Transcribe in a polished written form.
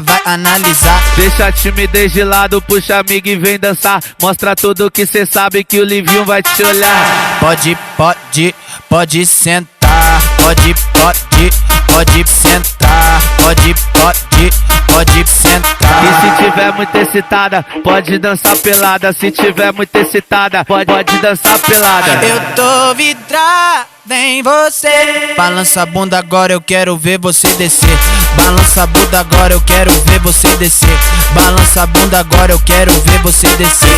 vai analisar. Deixa a timidez de lado, puxa amigo e vem dançar. Mostra tudo que cê sabe que o Livinho vai te olhar. Pode sentar. Pode sentar. Pode sentar. E se tiver muito excitada, pode dançar pelada. Se tiver muito excitada, pode dançar pelada. Eu tô vidrado em você. Balança a bunda agora, eu quero ver você descer. Balança a bunda agora, eu quero ver você descer. Balança a bunda agora, eu quero ver você descer.